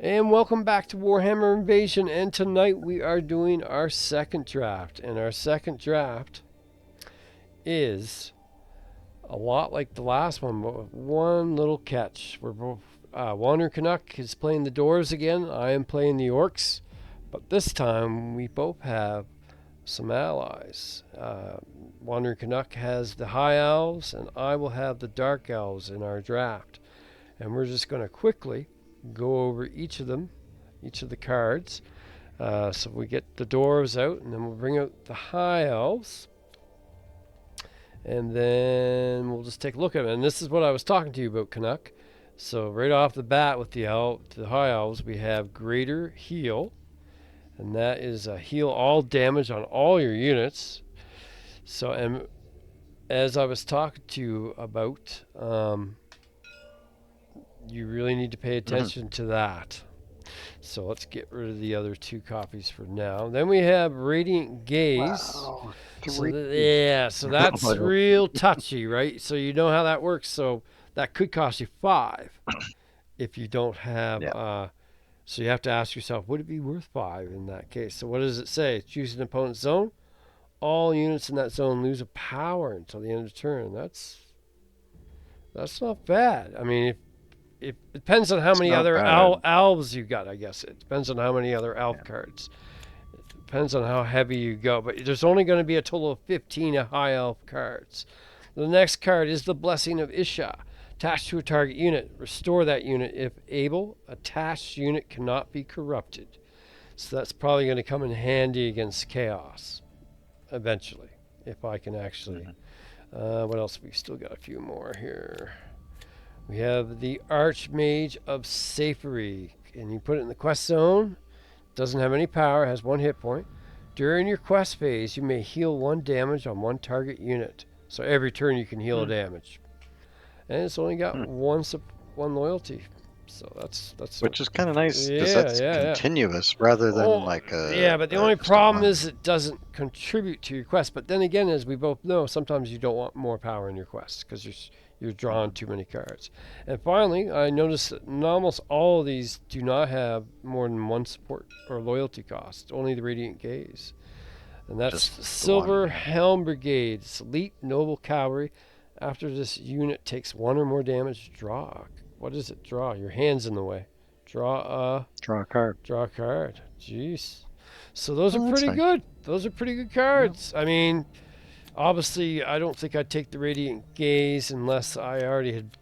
And welcome back to Warhammer Invasion. And tonight we are doing our second draft. And our second draft is a lot like the last one, but with one little catch. We're both Wander Canuck is playing the Dwarves again. I am playing the Orcs, but this time we both have some allies. Wander Canuck has the High Elves, and I will have the Dark Elves in our draft. And we're just going to quickly go over each of them, each of the cards. So we get the Dwarves out, and then we'll bring out the High Elves. And then we'll just take a look at it. And this is what I was talking to you about, Canuck. So right off the bat with the High Elves, we have Greater Heal. And that is a heal all damage on all your units. So, and as I was talking to you about, you really need to pay attention to that. So let's get rid of the other two copies for now. Then we have Radiant Gaze. Wow. So that's real touchy, right? So you know how that works. So that could cost you 5 if you don't have. So you have to ask yourself, would it be worth 5 in that case? So what does it say? Choose an opponent's zone. All units in that zone lose a power until the end of the turn. That's not bad. I mean, it depends on how many other elves you got, I guess. It depends on how many other elf cards. It depends on how heavy you go. But there's only going to be a total of 15 high elf cards. The next card is the Blessing of Isha. Attached to a target unit. Restore that unit if able. Attached unit cannot be corrupted. So that's probably going to come in handy against chaos eventually, if I can actually. What else? We've still got a few more here. We have the Archmage of Safery, and you put it in the quest zone. Doesn't have any power, has 1 hit point. During your quest phase, you may heal 1 damage on 1 target unit. So every turn you can heal a damage. And it's only got one loyalty. So that's which is kind of nice because that's continuous rather than like a. But the only problem is it doesn't contribute to your quest. But then again, as we both know, sometimes you don't want more power in your quest because you're drawing too many cards. And finally, I noticed that almost all of these do not have more than 1 support or loyalty cost. Only the Radiant Gaze. And that's Silver Helm Brigade. It's elite noble cavalry. After this unit takes 1 or more damage, draw. What is it? Draw. Your hand's in the way. Draw a card. Draw a card. Jeez. So those are pretty good. Those are pretty good cards. I mean, obviously, I don't think I'd take the Radiant Gaze unless I already had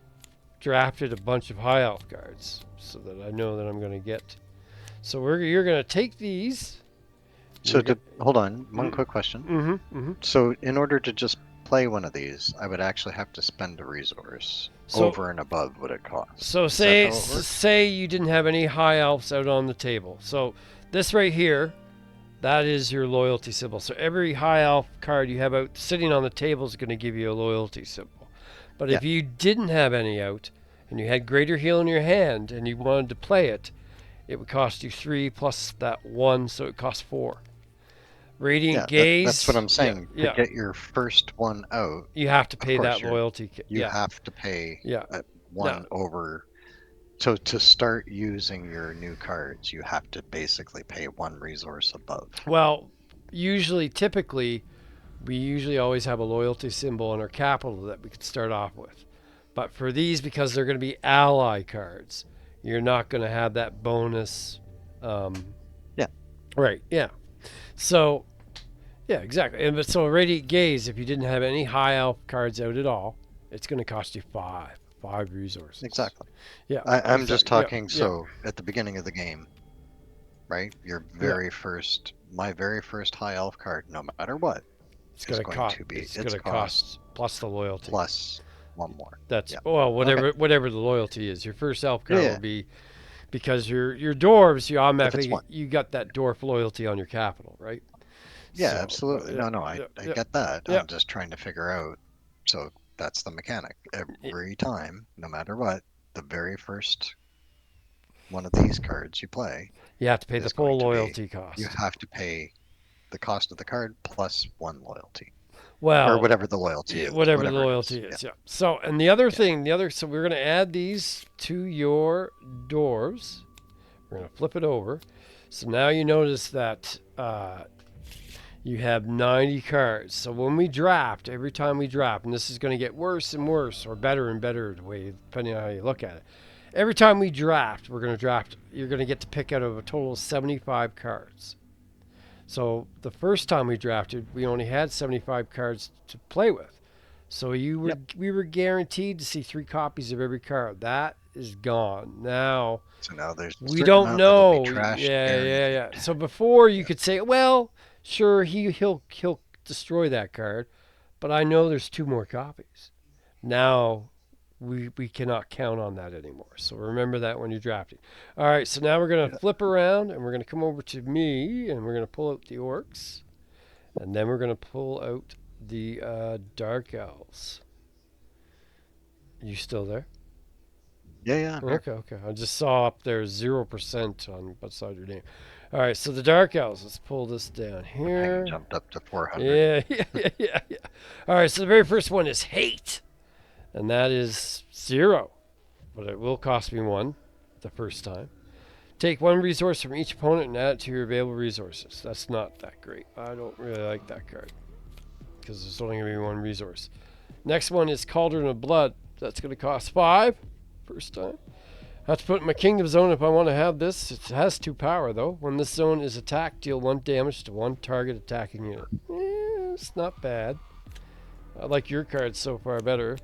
drafted a bunch of high elf cards, so that I know that I'm going to get. So you're going to take these. So hold on, one quick question. So in order to just play one of these, I would actually have to spend a resource over and above what it costs. So say you didn't have any high elves out on the table. So this right here, that is your loyalty symbol. So every high elf card you have out sitting on the table is going to give you a loyalty symbol. But if you didn't have any out and you had Greater Heal in your hand and you wanted to play it, it would cost you 3 plus that 1, so it costs 4. Radiant Gaze. That's what I'm saying. To get your first one out, you have to pay that loyalty. You have to pay one over. So to start using your new cards, you have to basically pay 1 resource above. Well, typically, we always have a loyalty symbol in our capital that we could start off with. But for these, because they're going to be ally cards, you're not going to have that bonus. Right. Yeah. So, exactly. And so Radiant Gaze, if you didn't have any high elf cards out at all, it's going to cost you 5 resources. Exactly. Yeah. I'm just talking. At the beginning of the game, right? Your very first, my very first high elf card, no matter what, it's going to cost plus the loyalty plus 1 more. That's whatever the loyalty is. Your first elf card will be. Because your dwarves, you automatically you got that dwarf loyalty on your capital, right? Yeah, absolutely. No, I get that. I'm just trying to figure out. So that's the mechanic. Every time, no matter what, the very first one of these cards you play, you have to pay the full loyalty cost. You have to pay the cost of the card plus 1 loyalty. Well, or whatever the loyalty is. Whatever the loyalty is. So, and the other thing, so we're going to add these to your dwarves. We're going to flip it over. So now you notice that you have 90 cards. So when we draft, every time we draft, and this is going to get worse and worse, or better and better, the way, depending on how you look at it. Every time we draft, you're going to get to pick out of a total of 75 cards. So the first time we drafted, we only had 75 cards to play with. So we were guaranteed to see 3 copies of every card. That is gone now. So now we don't know. Trashed, yeah. So before you could say, well, sure, he'll destroy that card, but I know there's 2 more copies. Now we cannot count on that anymore. So remember that when you're drafting. All right, so now we're going to flip around, and we're going to come over to me, and we're going to pull out the Orcs, and then we're going to pull out the Dark Elves. You still there? Yeah. Okay. I just saw up there 0% on beside your name. All right, so the Dark Elves. Let's pull this down here. I jumped up to 400. Yeah. All right, so the very first one is hate, and that is 0, but it will cost me 1 the first time. Take 1 resource from each opponent and add it to your available resources. That's not that great. I don't really like that card because there's only going to be 1 resource. Next one is Cauldron of Blood. That's going to cost 5 first time. I have to put it in my kingdom zone if I want to have this. It has 2 power though. When this zone is attacked, deal 1 damage to 1 target attacking unit. It's not bad. I like your card so far better.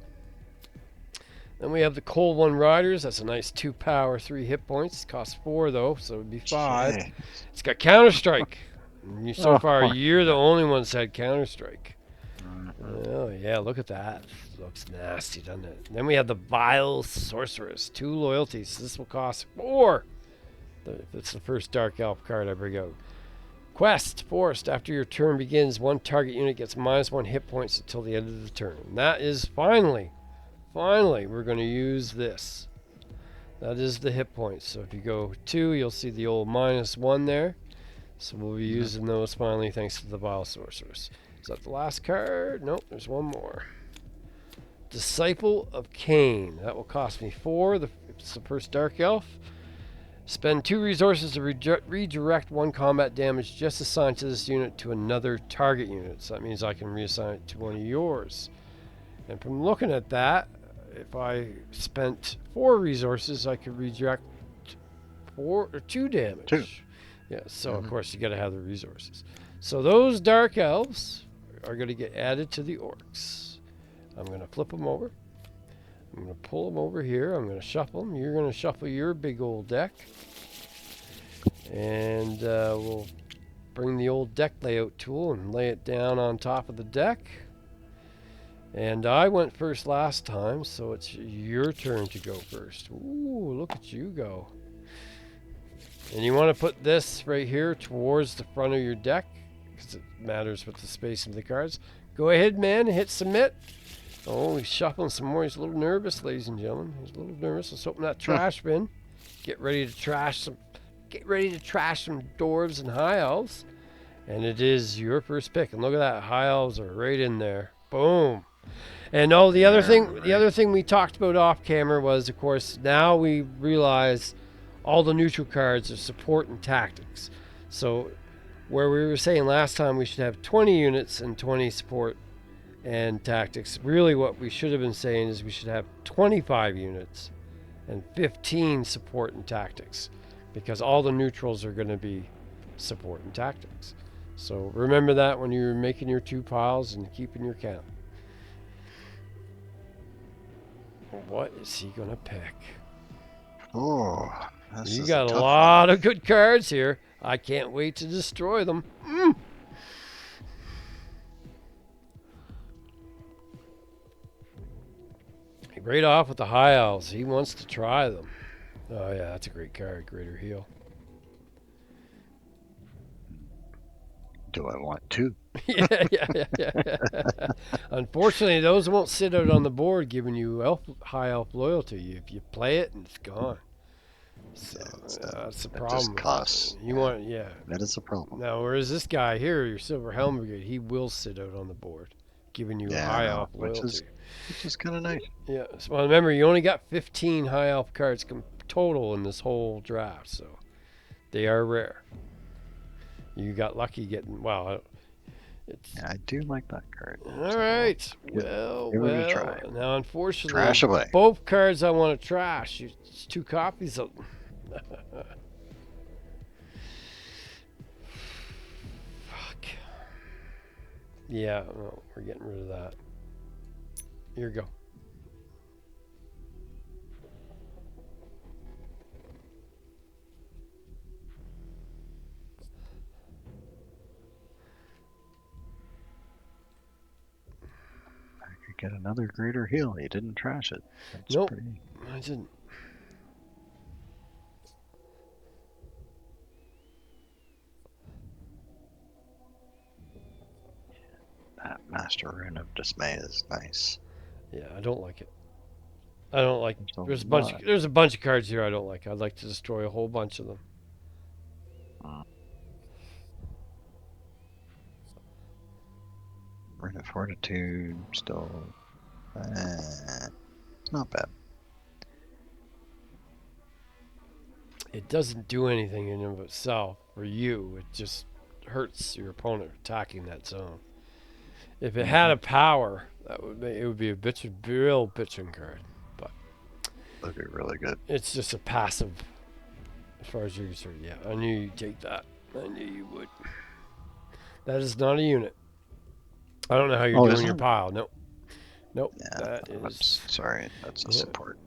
Then we have the Cold One Riders. That's a nice 2 power, 3 hit points. It costs 4 though, so it would be 5. Jeez. It's got Counter Strike. So far, you're the only one that's had Counter Strike. Oh yeah, look at that. Looks nasty, doesn't it? Then we have the Vile Sorceress. 2 loyalties. This will cost 4. That's the first Dark Elf card I bring out. Quest Forced. After your turn begins, 1 target unit gets -1 hit points until the end of the turn. And that is finally, we're going to use this. That is the hit points. So if you go 2, you'll see the old -1 there. So we'll be using those finally thanks to the Vile Sorceress. Is that the last card? Nope, there's 1 more. Disciple of Cain. That will cost me 4. It's the first Dark Elf. Spend 2 resources to redirect 1 combat damage just assigned to this unit to another target unit. So that means I can reassign it to one of yours. And from looking at that, if I spent 4 resources, I could redirect 2 damage. 2. Yeah, so of course you got to have the resources. So those Dark Elves are going to get added to the Orcs. I'm going to flip them over. I'm going to pull them over here. I'm going to shuffle them. You're going to shuffle your big old deck. And we'll bring the old deck layout tool and lay it down on top of the deck. And I went first last time, so it's your turn to go first. Ooh, look at you go. And you want to put this right here towards the front of your deck because it matters with the spacing of the cards. Go ahead, man, and hit submit. Oh, he's shuffling some more. He's a little nervous, ladies and gentlemen. He's a little nervous. Let's open that trash bin. Get ready to trash some Dwarves and High Elves. And it is your first pick. And look at that. High Elves are right in there. Boom. And the other thing we talked about off camera was, of course, now we realize all the neutral cards are support and tactics. So where we were saying last time we should have 20 units and 20 support and tactics, really what we should have been saying is we should have 25 units and 15 support and tactics, because all the neutrals are going to be support and tactics. So remember that when you're making your 2 piles and keeping your count. What is he going to pick? Oh, you got a lot of good cards here. I can't wait to destroy them. Right off with the High Elves. He wants to try them. Oh yeah, that's a great card. Greater Heal. Do I want to? yeah. Unfortunately, those won't sit out on the board giving you High Elf loyalty. If you play it, and it's gone. So that's the problem. Just costs. That is a problem. Now, whereas this guy here, your Silver Helm Brigade, he will sit out on the board, giving you High Elf loyalty. Which is kind of nice. Yeah. So, well, remember, you only got 15 High Elf cards total in this whole draft, so They are rare. You got lucky getting, well, it's... Yeah, I do like that card. All right. Well, give it a try. now unfortunately, Trash away. both cards I want to trash. It's 2 copies of them. Fuck. Yeah, no, we're getting rid of that. Here you go. Get another greater heal. You didn't trash it. That's nope, pretty... I didn't. That Master Rune of Dismay is nice. Yeah, I don't like it. I don't like. There's a bunch of cards here I don't like. I'd like to destroy a whole bunch of them. Rune of Fortitude still. It's not bad. It doesn't do anything in and of itself for you. It just hurts your opponent attacking that zone. If it had a power, it would be a real bitching card. But that'd be really good. It's just a passive, as far as you're concerned. Yeah, I knew you'd take that. I knew you would. That is not a unit. I don't know how you're doing your pile. Nope. Nope. Yeah, that is. Sorry, that's a support.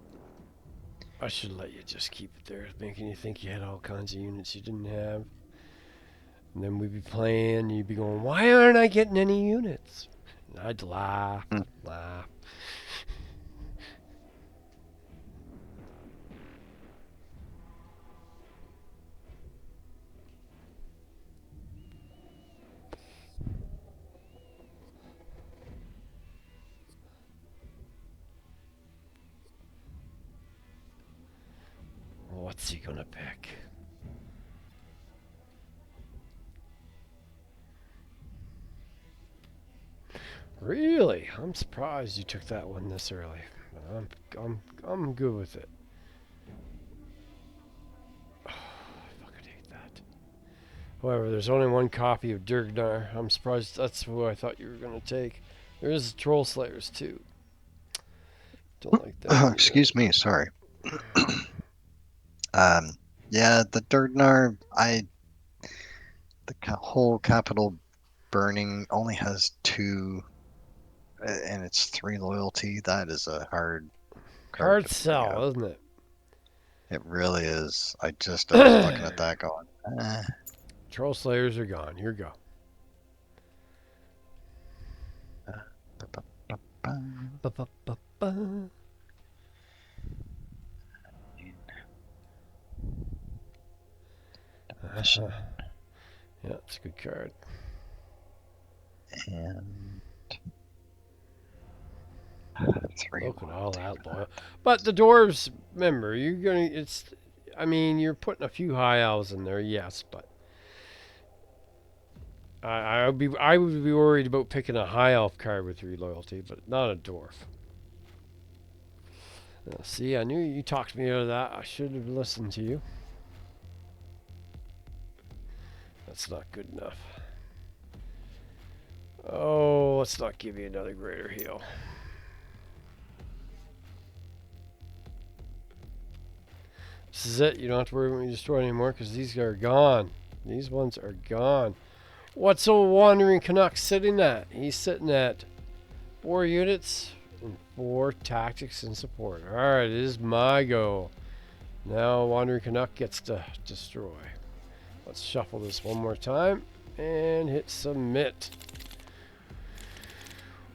I should let you just keep it there, making you think you had all kinds of units you didn't have. And then we'd be playing, and you'd be going, why aren't I getting any units? And I'd laugh. What's he gonna pick? Really? I'm surprised you took that one this early. I'm good with it. Oh, I fucking hate that. However, there's only one copy of Durgnar. I'm surprised that's who I thought you were gonna take. There is Troll Slayers too. Don't like that. Excuse me, sorry. Yeah, the Durgnar, the whole capital burning only has 2, and it's 3 loyalty. That is a hard sell, isn't it? It really is. I was looking at that going, Troll Slayers are gone. Here you go. Yeah, it's a good card. And 3. Look at all that loyal. But the dwarves, remember, I mean, you're putting a few high elves in there, yes, but I would be worried about picking a high elf card with 3 loyalty, but not a dwarf. See, I knew you talked me out of that. I should have listened to you. That's not good enough. Oh, let's not give you another greater heal. This is it. You don't have to worry when you destroy anymore because these are gone. These ones are gone. What's a Wandering Canuck sitting at? He's sitting at 4 units and 4 tactics and support. Alright, it is my go. Now Wandering Canuck gets to destroy. Let's shuffle this one more time and hit submit.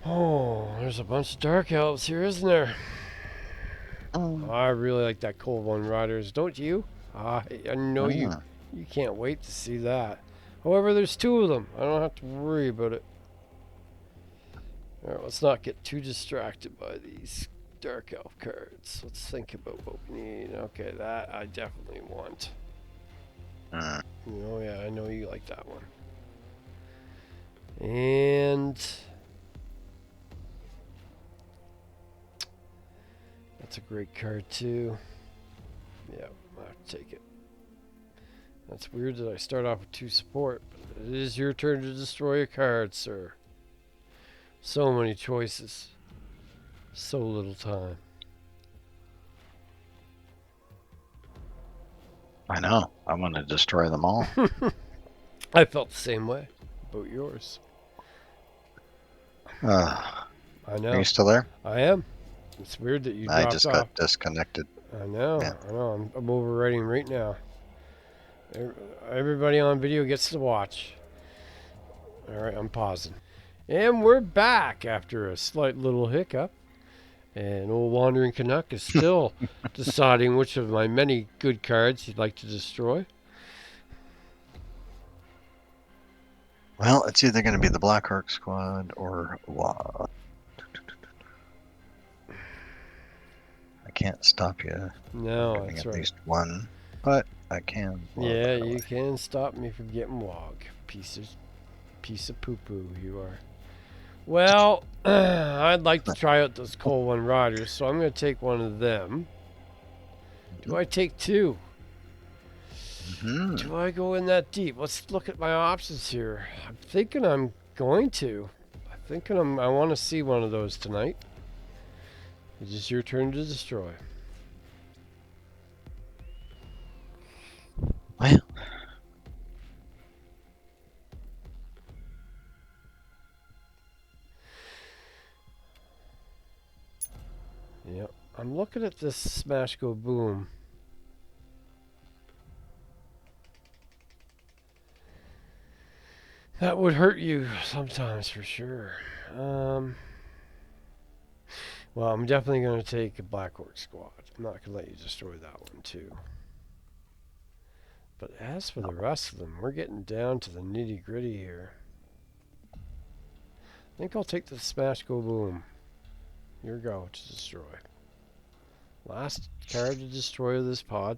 Oh, there's a bunch of Dark Elves here, isn't there? Oh, I really like that Cold One Riders, don't you? I know you can't wait to see that. However, there's 2 of them. I don't have to worry about it. Alright, let's not get too distracted by these Dark Elf cards. Let's think about what we need. Okay, that I definitely want. Oh yeah, I know you like that one. And that's a great card too. Yeah, I'll have to take it. That's weird that I start off with 2 support. But it is your turn to destroy a card, sir. So many choices. So little time. I know. I want to destroy them all. I felt the same way about yours. I know. Are you still there? I am. It's weird that you dropped off. I just got disconnected. I know. Yeah. I know. I'm overwriting right now. Everybody on video gets to watch. All right, I'm pausing. And we're back after a slight little hiccup. And old Wandering Canuck is still deciding which of my many good cards he'd like to destroy. Well, it's either going to be the Black Orc squad or I can't stop you. No, that's at right. least one, but I can. Yeah, you can stop me from getting Wog. Piece of poo-poo you are. Well, I'd like to try out those Coal One Riders, so I'm going to take one of them. Do I take 2? Do I go in that deep? Let's look at my options here. I'm thinking I'm going to. I want to see one of those tonight. It is your turn to destroy. Well. Yep. I'm looking at this Smash Go Boom. That would hurt you sometimes for sure. Well, I'm definitely going to take a Black Orc squad. I'm not going to let you destroy that one too. But as for the rest of them, we're getting down to the nitty gritty here. I think I'll take the Smash Go Boom. Here we go to destroy. Last card to destroy this pod.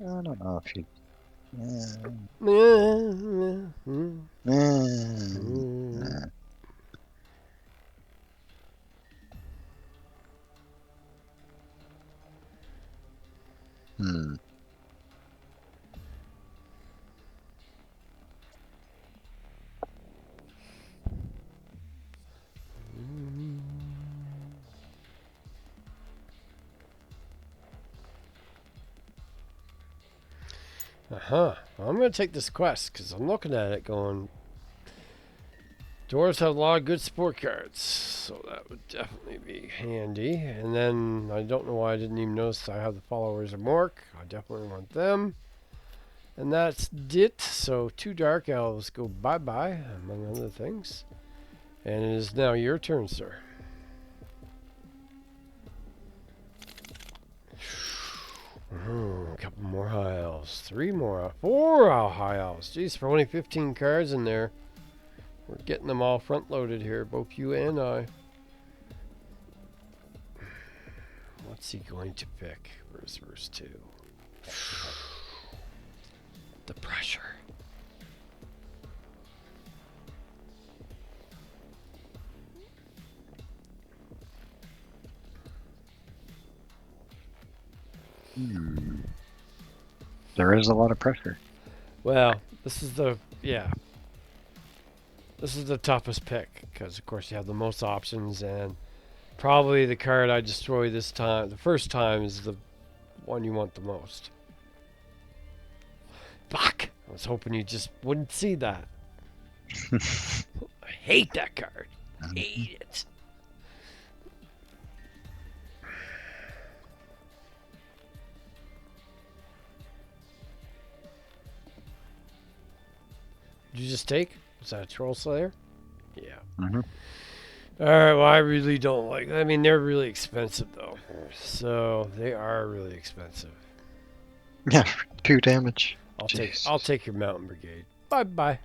I don't know if you. I'm going to take this quest because I'm looking at it going, Dwarves have a lot of good support cards, so that would definitely be handy. And then I don't know why I didn't even notice I have the followers of Mork. I definitely want them. And that's it. So 2 Dark Elves go bye-bye, among other things. And it is now your turn, sir. A couple more High Elves. 3 more. 4 High Elves. Jeez, for only 15 cards in there. We're getting them all front-loaded here, both you and I. What's he going to pick? Where's verse 2? The pressure. There is a lot of pressure. Well, this is the toughest pick because, of course, you have the most options, and probably the card I destroy this time, the first time, is the one you want the most. Fuck! I was hoping you just wouldn't see that. I hate that card. Hate it. Did you just take? Was that a Troll Slayer? Yeah. Alright, well, I really don't like... I mean, they're really expensive, though. So, they are really expensive. Yeah, 2 damage. I'll take your Mountain Brigade. Bye-bye.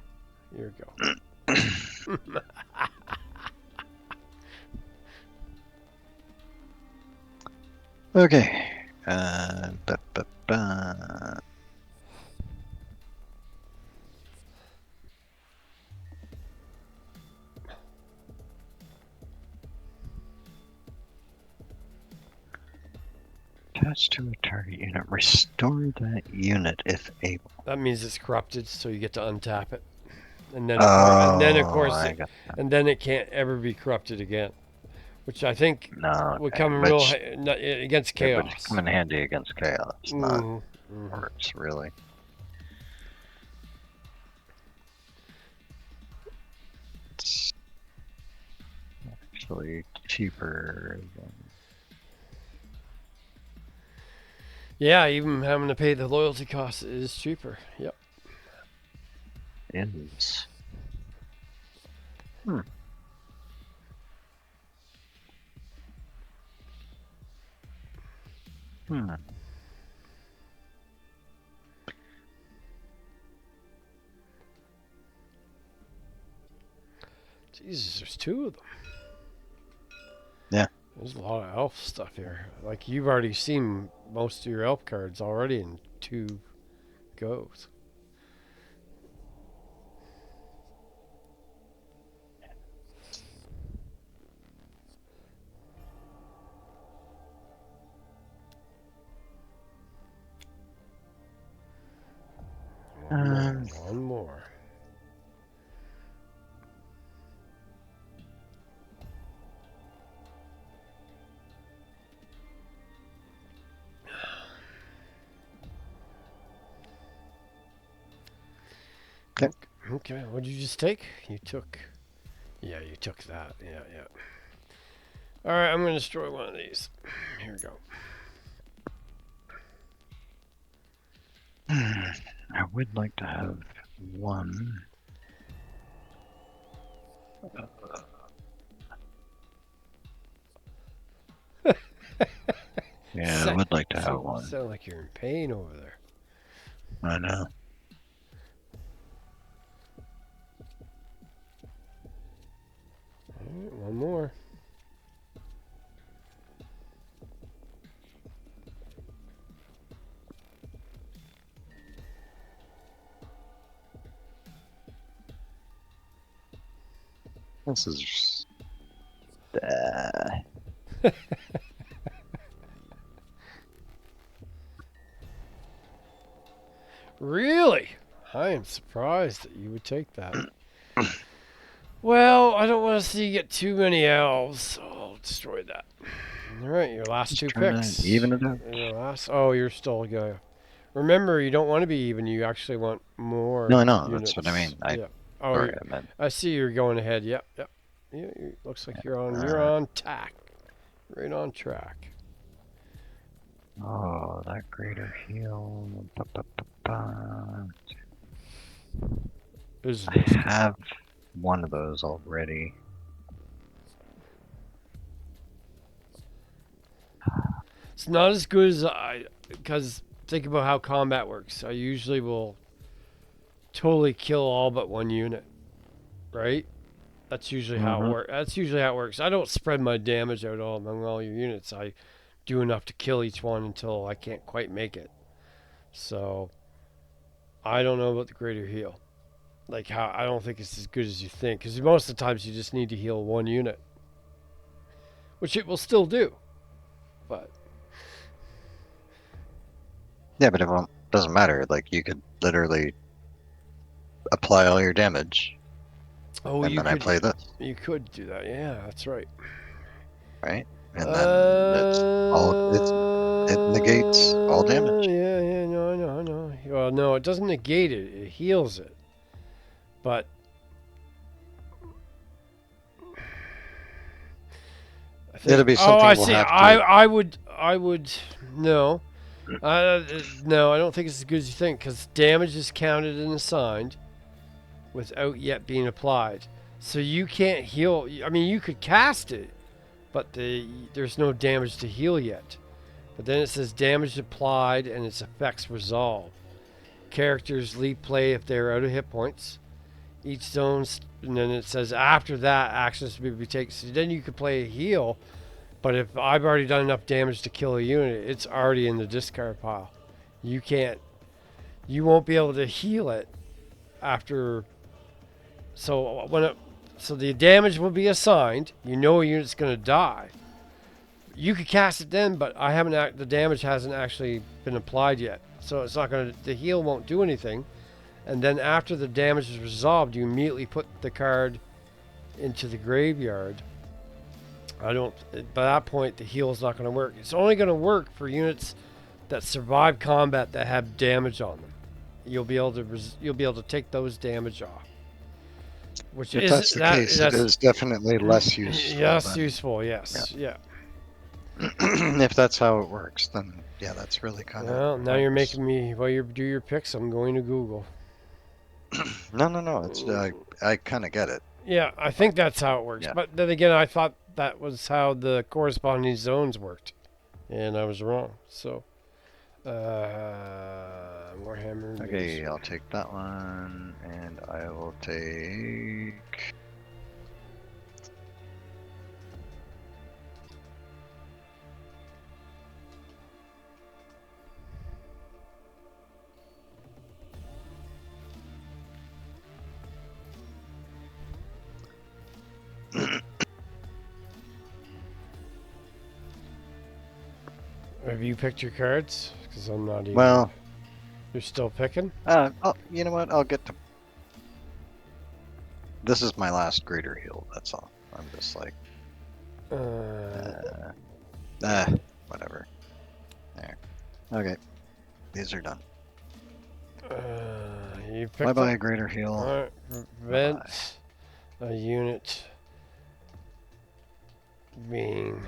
Here we go. Okay. Attached to a target unit. Restore that unit if able. That means it's corrupted, so you get to untap it. And then, and then it can't ever be corrupted again. Which I think would come in real against chaos. It would come in handy against chaos, not Orcs, really. It's actually cheaper than... Yeah, even having to pay the loyalty cost is cheaper. Yep. It is. Hmm. Jesus, there's 2 of them. Yeah. There's a lot of elf stuff here. Like, you've already seen most of your elf cards already in 2 goes. One more. Okay, what did you just take? You took... Yeah, you took that. Yeah. Alright, I'm going to destroy one of these. Here we go. I would like to have one. Yeah, I would like to have one. Sound like you're in pain over there. I know. Alright, one more. This is just... Really? I am surprised that you would take that. Well, I don't want to see you get too many elves, so I'll destroy that. Alright, your last just 2 picks. Even it out. Your last... Oh, you're still going. Remember, you don't want to be even. You actually want more. No, I know. Units. That's what I mean. Yeah. Oh, sorry, I meant. I see you're going ahead. Yep. Yeah, looks like you're on tack. Right on track. Oh, that greater heal. I have one of those already. It's not as good as because think about how combat works. I usually will totally kill all but one unit, right? That's usually how it works. That's usually how it works. I don't spread my damage out all among all your units. I do enough to kill each one until I can't quite make it. So I don't know about the greater heal. Like how I don't think it's as good as you think, because most of the times you just need to heal one unit, which it will still do. But yeah, but it doesn't matter. Like you could literally apply all your damage. Oh, and then I play this. You could do that. Yeah, that's right. Right, and then it negates all damage. Yeah. No, I know. Well, no, it doesn't negate it. It heals it. But it'll be something. I see. I would no. No, I don't think it's as good as you think, because damage is counted and assigned without yet being applied. So you can't heal. I mean, you could cast it, but there's no damage to heal yet. But then it says damage applied and its effects resolved. Characters leave play if they're out of hit points. Each zone's, and then it says after that actions may be taken. So then you could play a heal, but if I've already done enough damage to kill a unit, it's already in the discard pile. You won't be able to heal it after. So the damage will be assigned. You know a unit's going to die. You could cast it then, but I haven't. The damage hasn't actually been applied yet, so it's not gonna. The heal won't do anything. And then after the damage is resolved, you immediately put the card into the graveyard. I don't. By that point, the heal is not going to work. It's only going to work for units that survive combat that have damage on them. You'll be able to take those damage off. Which if is that's the case, it is definitely less useful. Yes, useful. Yes, yeah. If that's how it works, then yeah, that's really kind of. Well, now you're making me. While you do your picks, I'm going to Google. No. It's I kind of get it. Yeah, I think that's how it works. Yeah. But then again, I thought that was how the corresponding zones worked, and I was wrong. So, Warhammer. Okay, I'll take that one, and I will take. Have you picked your cards? Because I'm not even. Well, you're still picking? You know what? I'll get to. This is my last greater heal. That's all. I'm just like. Whatever. There. Okay. These are done. You picked. Bye-bye, greater heal. Prevent a unit being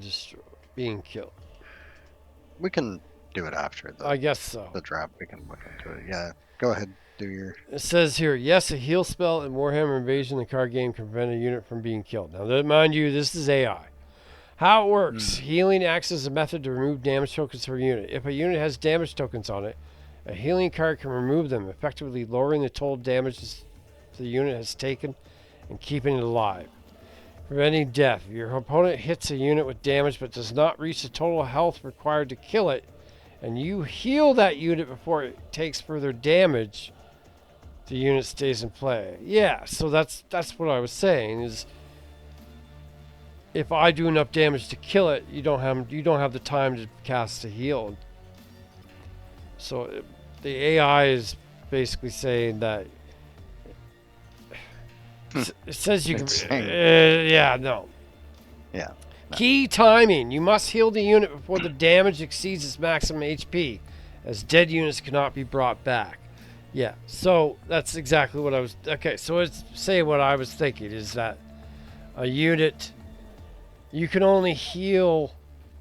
destroyed, being killed. We can do it after I guess so. The drop. We can look into it. Yeah. Go ahead. Do your. It says here, yes, a heal spell in Warhammer Invasion, the card game, can prevent a unit from being killed. Now, mind you, this is AI. How it works: healing acts as a method to remove damage tokens from a unit. If a unit has damage tokens on it, a healing card can remove them, effectively lowering the total damage the unit has taken and keeping it alive. Preventing death. If your opponent hits a unit with damage but does not reach the total health required to kill it, and you heal that unit before it takes further damage, the unit stays in play. Yeah, so that's what I was saying is, if I do enough damage to kill it, you don't have the time to cast a heal. So the AI is basically saying that it says you can. Yeah, no. Yeah. No. Key timing: you must heal the unit before the damage exceeds its maximum HP, as dead units cannot be brought back. Yeah. So that's exactly what I was. Okay. So it's say what I was thinking is that a unit. You can only heal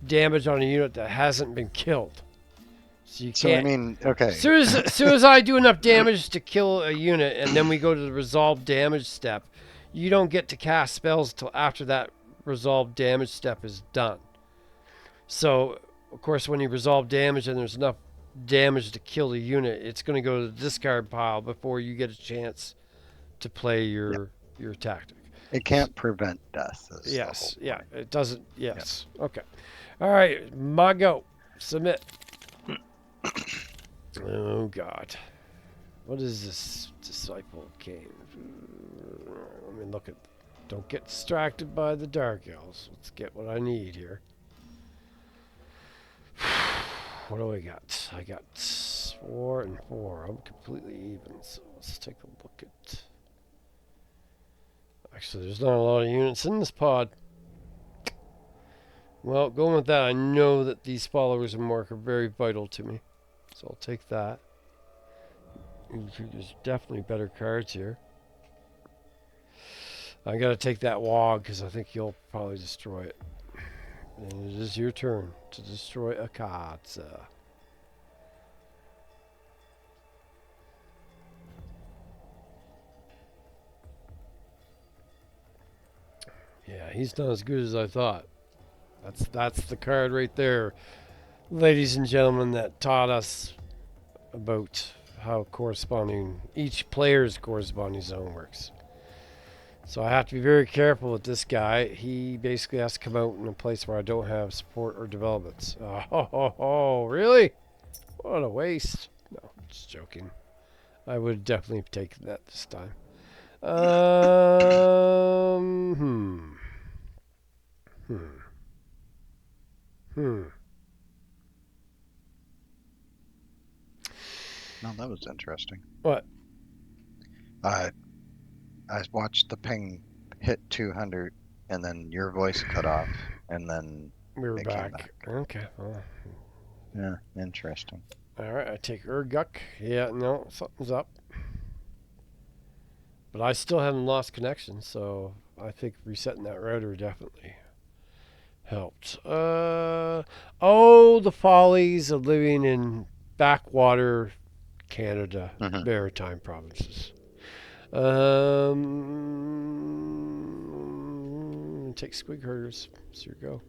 damage on a unit that hasn't been killed. So you can't. So I mean, okay. As soon as I do enough damage to kill a unit, and then we go to the resolve damage step, you don't get to cast spells until after that resolve damage step is done. So, of course, when you resolve damage and there's enough damage to kill the unit, it's going to go to the discard pile before you get a chance to play your tactic. It can't prevent death. Yes. Yeah. It doesn't. Yes. Yeah. Okay. All right. My go. Submit. Oh God. What is this disciple king? Let me look at. Don't get distracted by the Dark Elves. Let's get what I need here. What do I got? I got 4 and 4. I'm completely even. So let's take a look at. Actually, there's not a lot of units in this pod. Well, going with that, I know that these followers of Mark are very vital to me. So I'll take that. There's definitely better cards here. I gotta take that wog because I think you'll probably destroy it. And it is your turn to destroy a card. Yeah, he's not as good as I thought. That's the card right there, ladies and gentlemen, that taught us about how each player's corresponding zone works. So I have to be very careful with this guy. He basically has to come out in a place where I don't have support or developments. Oh, really? What a waste. No, just joking. I would definitely have taken that this time. Hmm. Hmm. Hmm. No, that was interesting. What? I watched the ping hit 200, and then your voice cut off, and then We were it came back. back. Okay. Well, Yeah, interesting. all right. I take Urguk. Yeah. No, something's up. But I still haven't lost connection, so I think resetting that router definitely helped. Oh, the follies of living in backwater Canada, Hmm. maritime provinces. Take squig herders. So you go.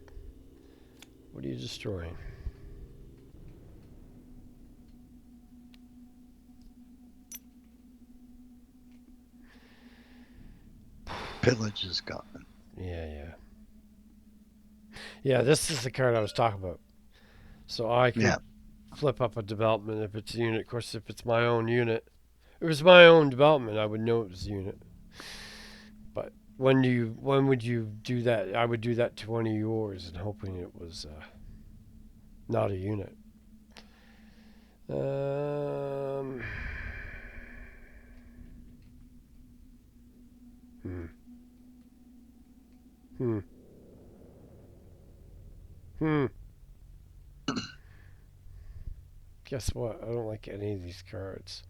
What are you destroying? Village is gone. Yeah, yeah. Yeah, this is the card I was talking about. So I Yeah. could flip up a development if it's a unit. Of course, if it's my own unit, if it was my own development, I would know it was a unit. But when would you do that? I would do that to one of yours and hoping it was not a unit. Um, hmm. Hmm. Hmm. Guess what? I don't like any of these cards.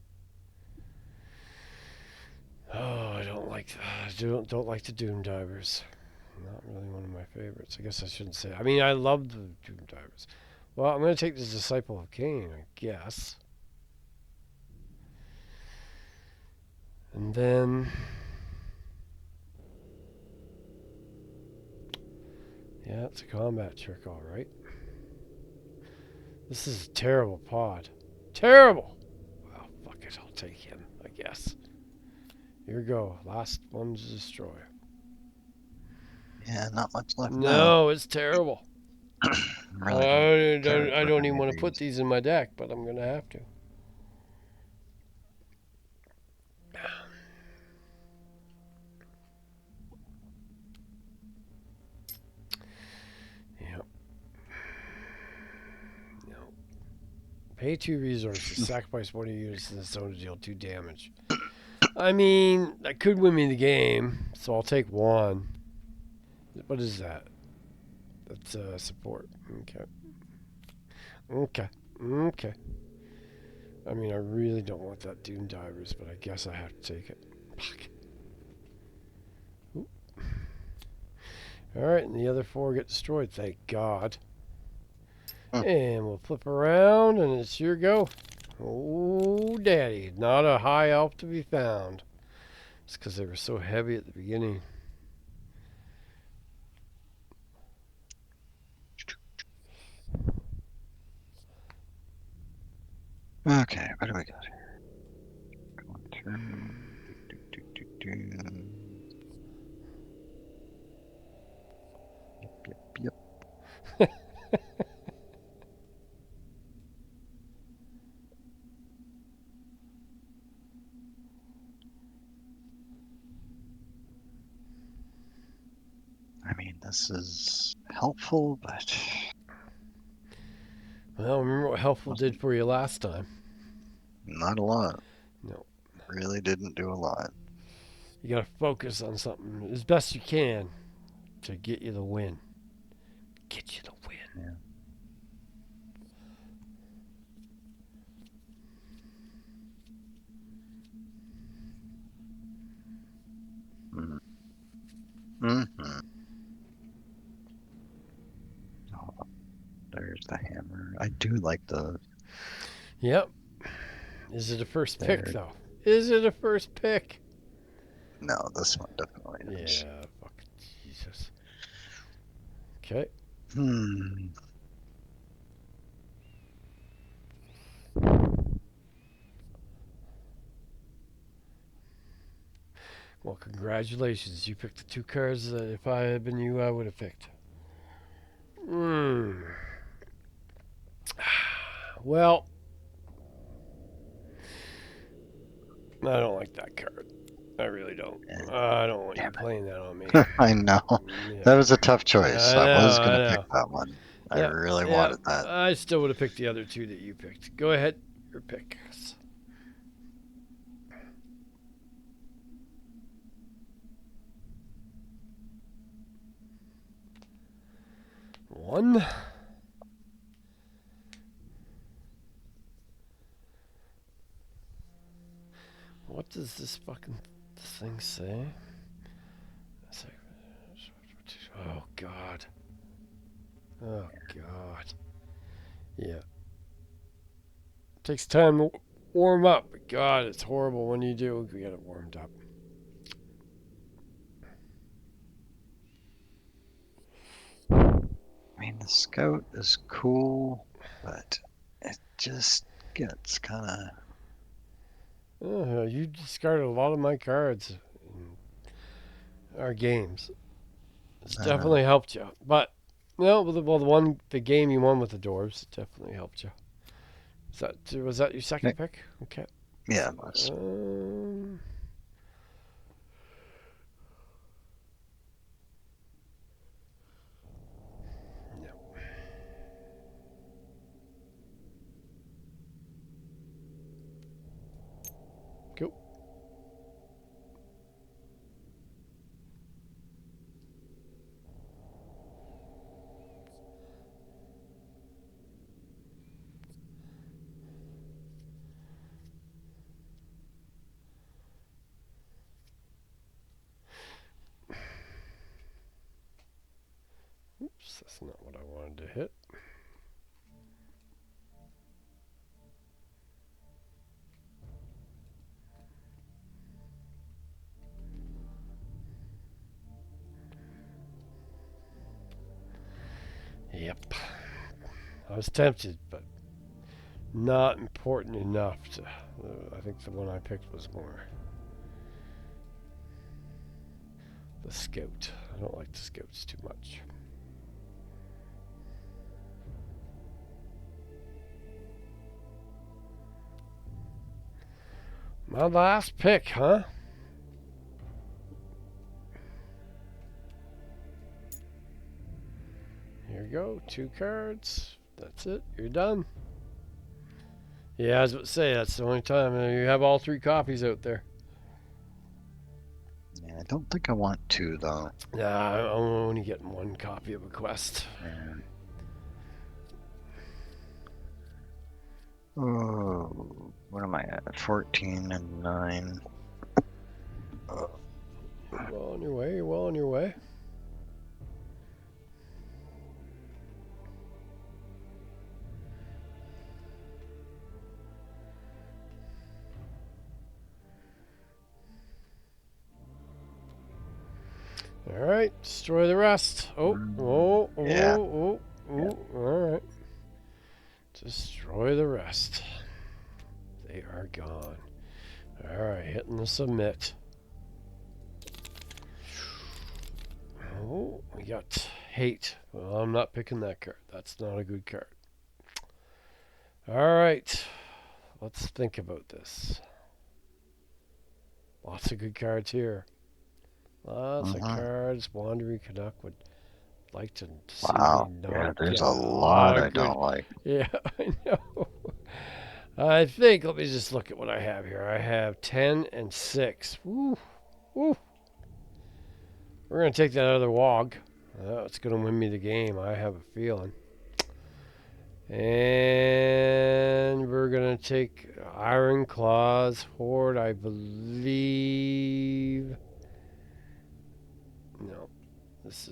Oh, I don't like. I don't like the Doom Divers. Not really one of my favorites. I guess I shouldn't say. I mean, I love the Doom Divers. Well, I'm going to take the Disciple of Cain, I guess. And then, yeah, it's a combat trick, all right. This is a terrible pod. Terrible. Well, fuck it. I'll take him, I guess. Here we go. Last one to destroy. Yeah, not much left now. No, it's terrible. Really don't care I for don't even any of want to put these. these in my deck, but I'm going to have to. Yep. No. Pay 2 resources. Sacrifice one of your units in the zone to deal 2 damage. I mean, that could win me the game, so I'll take 1. What is that? That's support. Okay. Okay. Okay. I mean, I really don't want that Doom Divers, but I guess I have to take it. Fuck. Alright, and the other 4 get destroyed, thank God. And we'll flip around, and it's your go. Oh, daddy. Not a high elf to be found. It's because they were so heavy at the beginning. Okay, what do we got here? Going through. Yep, yep, yep. I mean, this is helpful, but Well, remember what helpful did for you last time? not a lot. No. Really didn't do a lot. You gotta focus on something as best you can to get you the win. Get you the win. Yeah. Mm. Mm-hmm. Oh, there's the hammer. I do like the. Yep. Is it a first pick, There. though? Is it a first pick? No, this one definitely is. Yeah, fuck Jesus. Okay. Hmm. Well, congratulations. You picked the 2 cards that if I had been you, I would have picked. Hmm. Well, I don't like that card. I really don't. And I don't want you playing that on me. I know. Yeah. That was a tough choice. I I was know, going I to pick know. that one. I Yeah, really yeah. wanted that. I still would have picked the other two that you picked. Go ahead, your pick. One. What does this fucking thing say? Oh God. Oh God. Yeah. Takes time to warm up. God, it's horrible when you do get it warmed up. I mean, the scout is cool, but it just gets kind of. You discarded a lot of my cards in our games. It's definitely helped you. But, no, the game you won with the Dwarves definitely helped you. Was that your second pick? Okay. Yeah, it was. No. Cool. Oops, that's not what I wanted to hit. Yep. I was tempted, but not important enough to. I think the one I picked was more the scout. I don't like the scouts too much. My last pick, huh? Here you go. 2 cards. That's it. You're done. Yeah, I was about to say, that's the only time you have all 3 copies out there. Yeah, I don't think I want 2, though. Nah, I'm only getting 1 copy of a quest. Yeah. Oh, what am I at? 14 and 9. You're well on your way. You're well on your way. All right, destroy the rest. Yeah. Oh. All right. Destroy the rest. They are gone. All right, hitting the submit. Oh, we got hate. Well, I'm not picking that card. That's not a good card. All right, let's think about this. Lots of good cards here. Lots of cards. Wandering Canuck would like to see Wow. me not Yeah, there's get a lot I don't like. Yeah, I know. I think, let me just look at what I have here. I have 10 and 6. Woo. Woo. We're going to take that other wog. It's going to win me the game, I have a feeling. And we're going to take Iron Claws Horde, I believe. No. This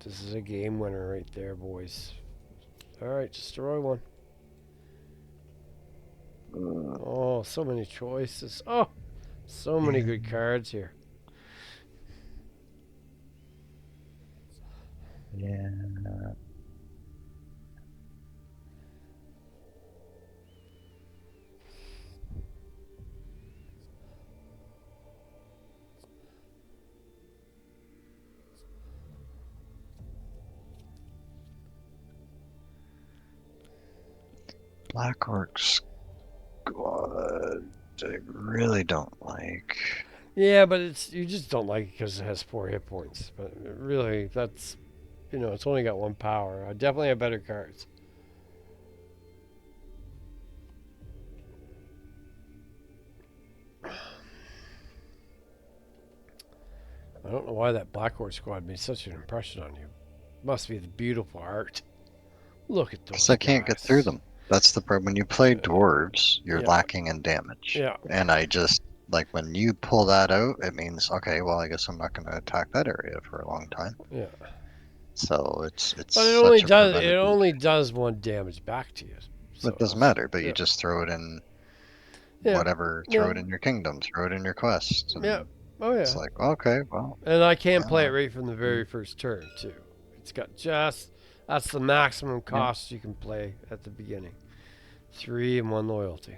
is a game winner right there, boys. All right, destroy one. Oh, so many choices. Oh, so many good cards here. Yeah. Black Orcs Squad I really don't like. Yeah, but you just don't like it because it has 4 hit points. But really, that's it's only got 1 power. I definitely have better cards. I don't know why that Black Horse squad made such an impression on you. Must be the beautiful art. Look at Because those I can't get through guys. them. That's the problem. When you play dwarves, you're Yeah, lacking in damage. yeah, And I just, like, when you pull that out, it means, okay, well, I guess I'm not going to attack that area for a long time. yeah. So it's But such a it preventative. only does 1 damage back to you. It So doesn't matter, but you yeah, just throw it in yeah, whatever, throw yeah, it in your kingdom, throw it in your quest, yeah. and Oh it's yeah. like, okay, well, And I can play it yeah, right from the very first turn too. It's got that's the maximum yeah. cost you can play at the beginning. 3 and 1 loyalty.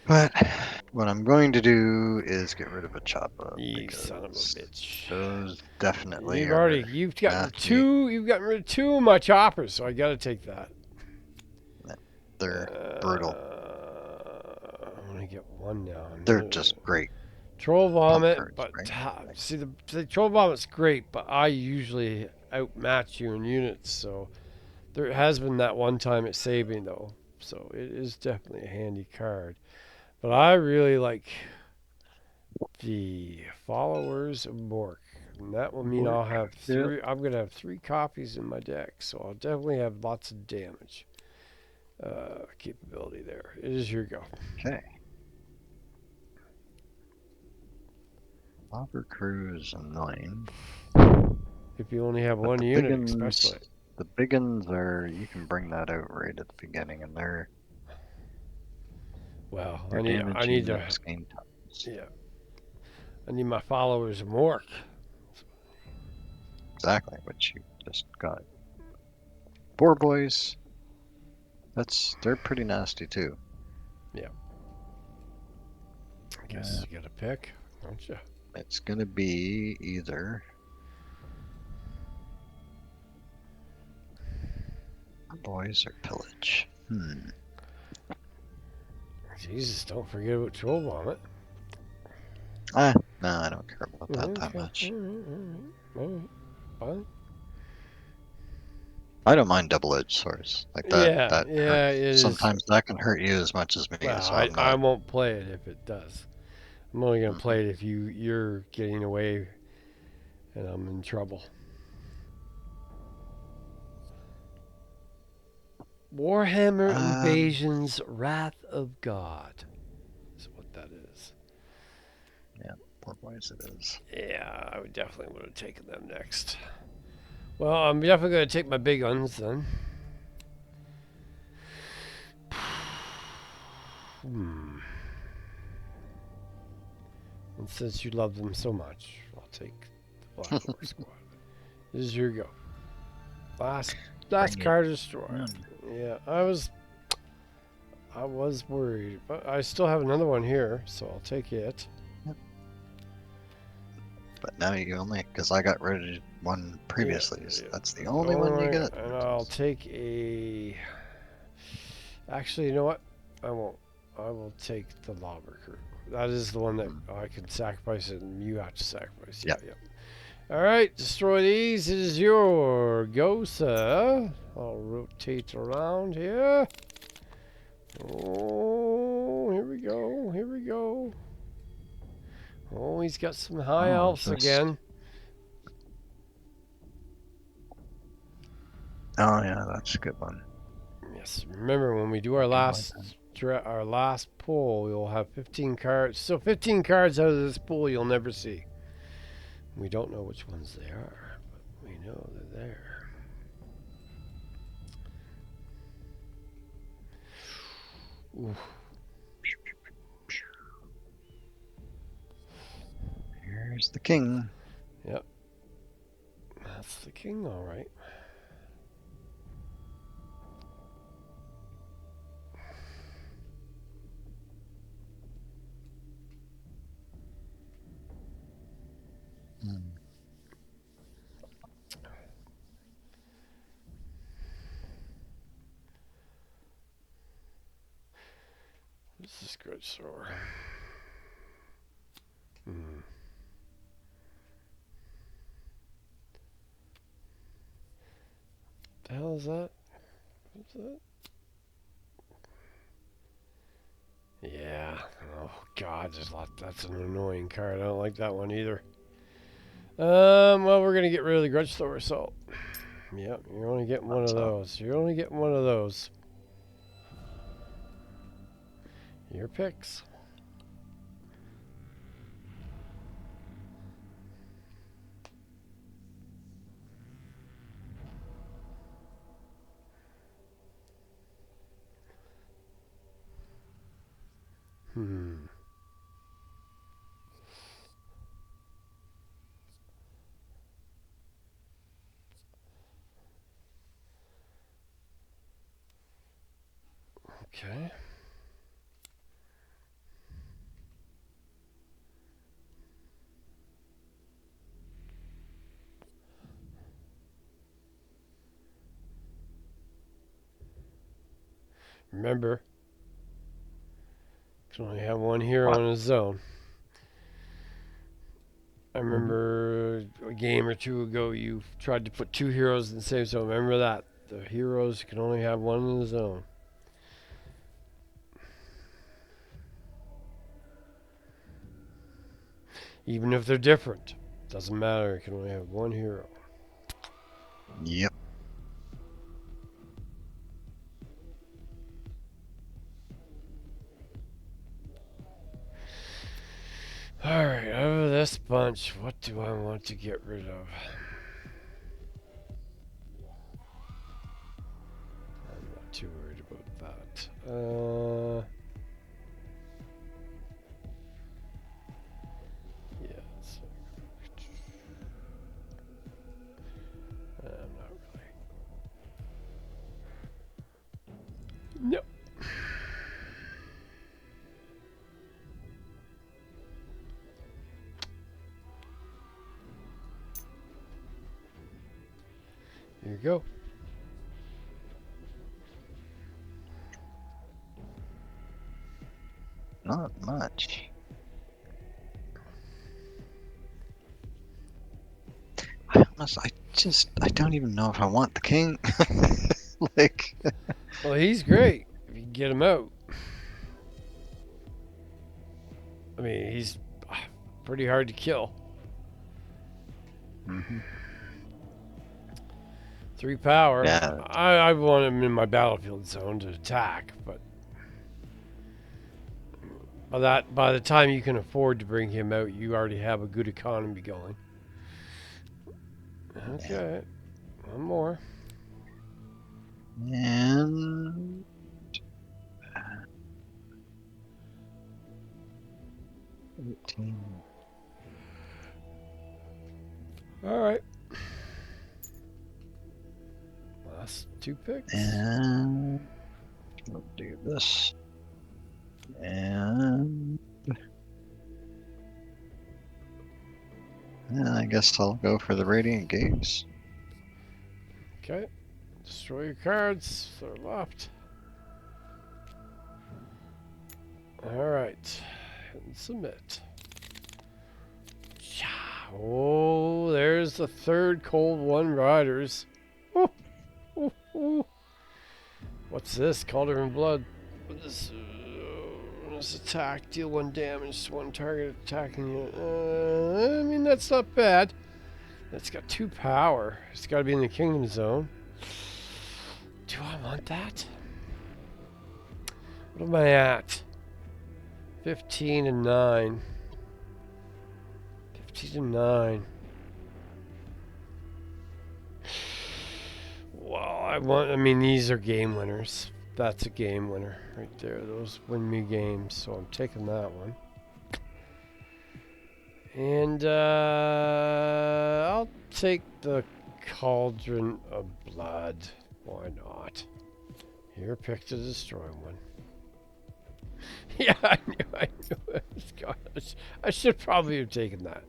But what I'm going to do is get rid of a choppa You son of a because bitch. those definitely are You've gotten nasty. you've gotten rid of 2 of my choppers, so I gotta take that. They're brutal. I'm gonna get 1 now. They're just great Troll pump vomit, cards, but right? see the troll vomit's great, but I usually outmatch you in units, so there has been that one time it saved me though, so it is definitely a handy card. But I really like the followers of Mork, and that will mean I'll have Yep. 3. I'm gonna have 3 copies in my deck, so I'll definitely have lots of damage capability there. It is your go. Okay. Lobber crew is annoying. If you only have But 1 the unit, especially. big uns are, you can bring that out right at the beginning, and Well, they're I damage need to. units gain times. Yeah, I need my followers of Mork. Exactly what you just got. Boar boys, they're pretty nasty too. Yeah, I guess Uh, you got to pick, don't you? it's gonna be either boys or pillage. Jesus, don't forget about Troll Vomit. No, I don't care about that Okay, much. all right, fine. I don't mind double-edged swords like that. Yeah, That yeah, it hurts. is. Sometimes that can hurt you as much as me, Well, so I'm I not. won't play it if it does. I'm only gonna Mhm. play it if you're getting away and I'm in trouble. Warhammer Um, Invasion's Wrath of God is what that is. yeah, poor boys it is. Yeah, I would definitely would have taken them next. Well, I'm definitely going to take my big guns then. Hmm. And since you love them so much, I'll take the Black Orc Squad. This is your go. Last Bring it card destroyed. on. Yeah, I was worried, but I still have another one here, so I'll take it. Yep. But now you only, because I got rid of one Yeah, previously. So yeah. that's the only one you get. And I'll take a. Actually, you know what? I won't. I will take the Lobber Crew. That is the one that I can sacrifice it, and you have to sacrifice. Yeah, yeah. All right, destroy these. It is your go, sir. I'll rotate around here. Oh, here we go. Here we go. Oh, he's got some high Oh, elves again. Oh yeah, that's a good one. Yes. Remember when we do our last pull, we'll have 15 cards. So 15 cards out of this pool you'll never see. We don't know which ones they are, but we know they're there. Ooh. Here's the king. Yep. That's the king, all right. This is good, sir. is that? What's that? Yeah. Oh God, there's a lot. That's an annoying card. I don't like that one either. Well, we're gonna get rid of the Grudge Thrower, so. Yep, you're only getting one of those. You're only getting one of those. Your picks. Okay. Remember, you can only have one hero in a zone. I remember a game or two ago you tried to put 2 heroes in the same zone. Remember that. The heroes can only have one in the zone. Even if they're different. Doesn't matter. You can only have one hero. Yep. Alright, out of this bunch, what do I want to get rid of? I'm not too worried about that. Yeah, I'm not really. No. Here you go. Not much. I don't even know if I want the king. Like. Well, he's great if you can get him out. I mean, he's pretty hard to kill. 3 power. Yeah. I want him in my battlefield zone to attack, but by the time you can afford to bring him out, you already have a good economy going. Okay, one more. And 18. All right. Last 2 picks. And we'll do this. And I guess I'll go for the Radiant Gaze. Okay. Destroy your cards. They're left. All right. And submit. Oh, there's the 3rd Cold One Riders. Ooh, ooh, ooh. What's this? Cauldron Blood. This attack, deal 1 damage to 1 target attacking unit. I mean, that's not bad. It's got 2 power. It's got to be in the Kingdom Zone. Do I want that? What am I at? 15 and 9. 15 and 9. Well, I mean, these are game winners. That's a game winner right there. Those win me games, so I'm taking that one. And I'll take the Cauldron of Blood. Why not? Your pick to destroy one. Yeah, I knew it. Gosh, I should probably have taken that.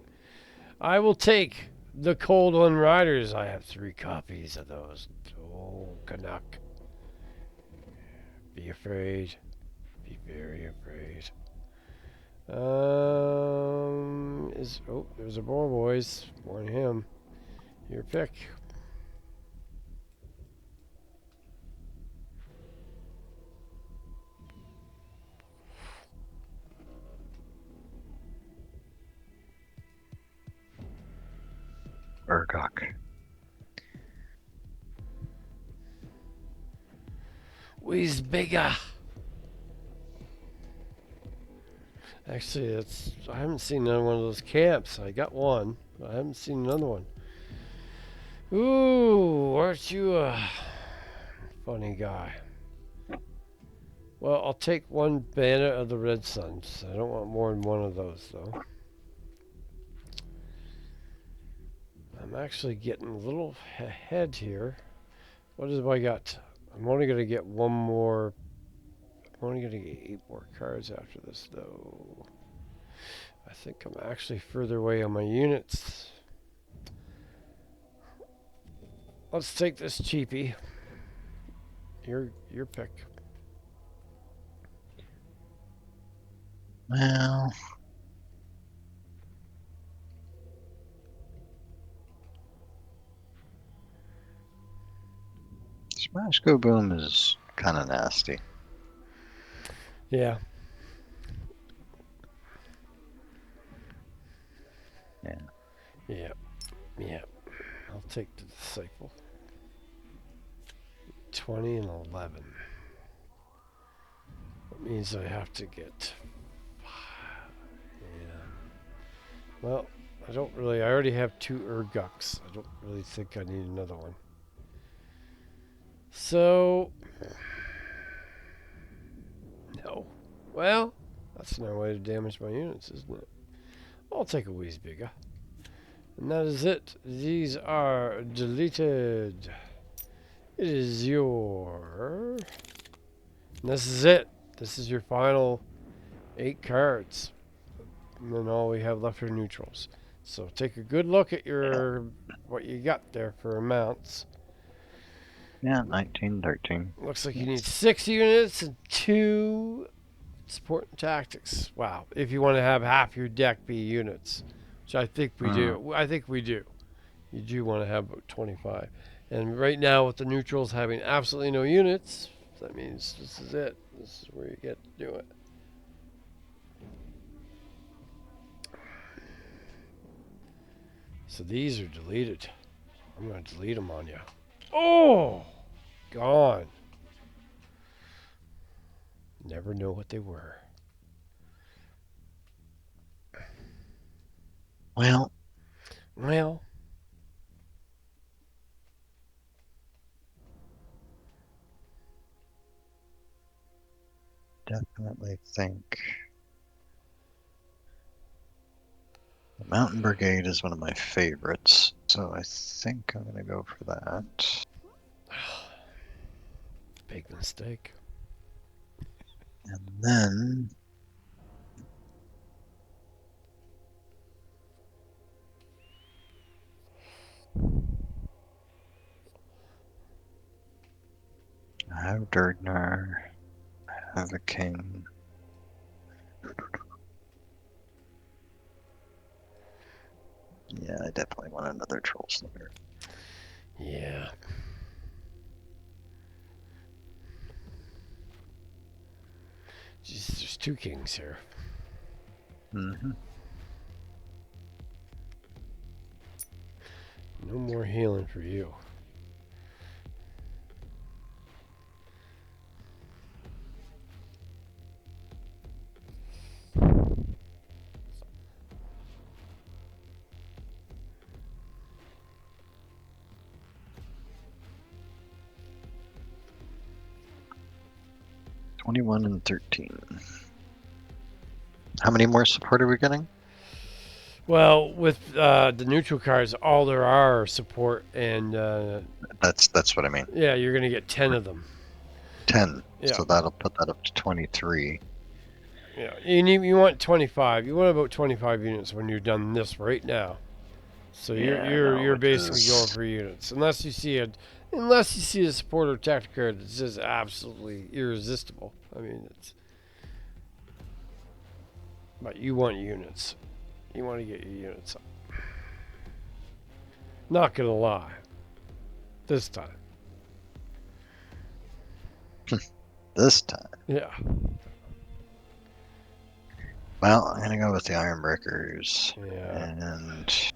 I will take the Cold One Riders. I have 3 copies of those. Oh, Canuck. Be afraid. Be very afraid. There's a Boar Boys. Want him. Your pick. truck. We's bigger. Actually, I haven't seen another one of those camps. I got one, but I haven't seen another one. Ooh, aren't you a funny guy? Well, I'll take one Banner of the Red Suns. I don't want more than one of those, though. I'm actually getting a little ahead here. What have I got? I'm only going to get one more. I'm only going to get 8 more cards after this, though. I think I'm actually further away on my units. Let's take this cheapie. Your pick. Well, Smash Go Boom is kind of nasty. Yeah. Yeah. Yeah. Yeah. I'll take the Disciple. 20 and 11. That means I have to get. Yeah. Well, I already have 2 Urguks. I don't really think I need another one. So. No. Well, that's no way to damage my units, isn't it? I'll take a wheeze bigger. And that is it. These are deleted. It is your. And this is it. This is your final 8 cards. And then all we have left are neutrals. So take a good look at what you got there for amounts. Yeah, 19, 13. Looks like you need 6 units and 2 support and tactics. Wow. If you want to have half your deck be units, which I think we do. I think we do. You do want to have about 25. And right now with the neutrals having absolutely no units, that means this is it. This is where you get to do it. So these are deleted. I'm going to delete them on you. Oh! Gone. Never know what they were. Well. Definitely think the Mountain Brigade is one of my favorites, so I think I'm going to go for that. Big mistake. And then I have Durdnar, I have a king. Yeah, I definitely want another Troll Slayer. Yeah. Jeez, there's 2 kings here. Mm-hmm. No more healing for you. $21 and $13. How many more support are we getting? Well, with the neutral cards, all there are support, and that's what I mean. Yeah, you're gonna get 10 of them. 10. Yeah. So that'll put that up to 23. Yeah, you want 25. You want about 25 units when you're done this right now. So you're basically going for units, unless you see a support or tactic card that's just absolutely irresistible. I mean, but you want units. You want to get your units up. Not gonna lie. This time. This time. Yeah. Well, I'm gonna go with the Ironbreakers. Yeah. And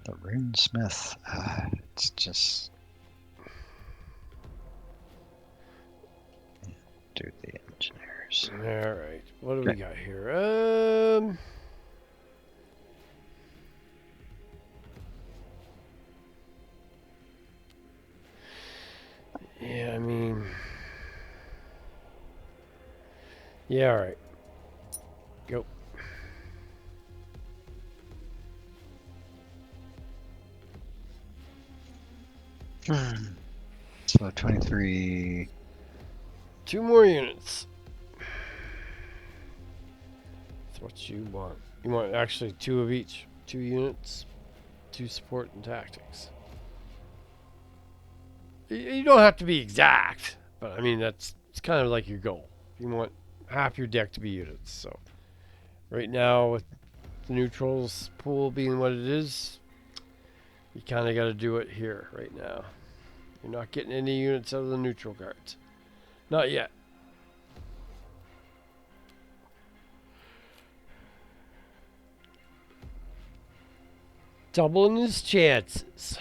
The runesmith. It's just. Do the engineers. Alright. What do we got here? Yeah, I mean. Yeah, alright. Go. So 23. 2 more units. That's what you want. You want actually 2 of each. 2 units. 2 support and tactics. You don't have to be exact, but I mean it's kind of like your goal. You want half your deck to be units. So right now with the neutrals pool being what it is, you kind of got to do it here right now. You're not getting any units out of the neutral cards. Not yet. Doubling his chances.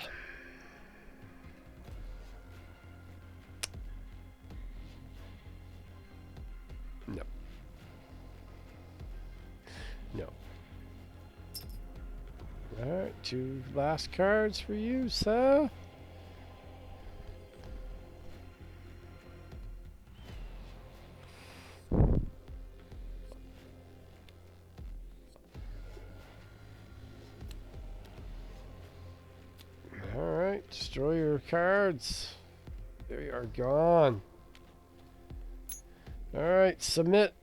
No. No. Alright, 2 last cards for you, sir. Alright, destroy your cards. They are gone. Alright, submit.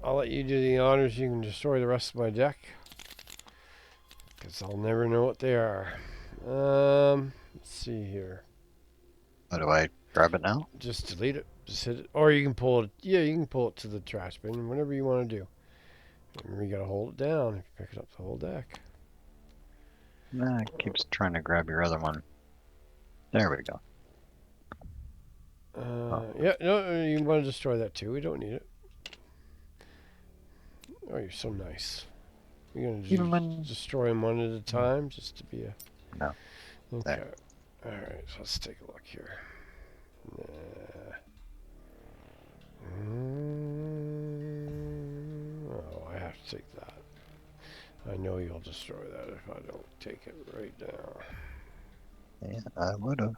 I'll let you do the honors. You can destroy the rest of my deck. Because I'll never know what they are. Let's see here. How do I grab it now? Just delete it. Just hit it. Or you can pull it. Yeah, you can pull it to the trash bin. Whatever you want to do. Remember, you got to hold it down if you pick it up the whole deck. Nah, it keeps trying to grab your other one. There we go. Yeah, no, you want to destroy that too. We don't need it. Oh, you're so nice. You're going to destroy them one at a time just to be a... No. Okay. There. Alright, so let's take a look here. Oh, I have to take that. I know you'll destroy that if I don't take it right now. Yeah, I would have.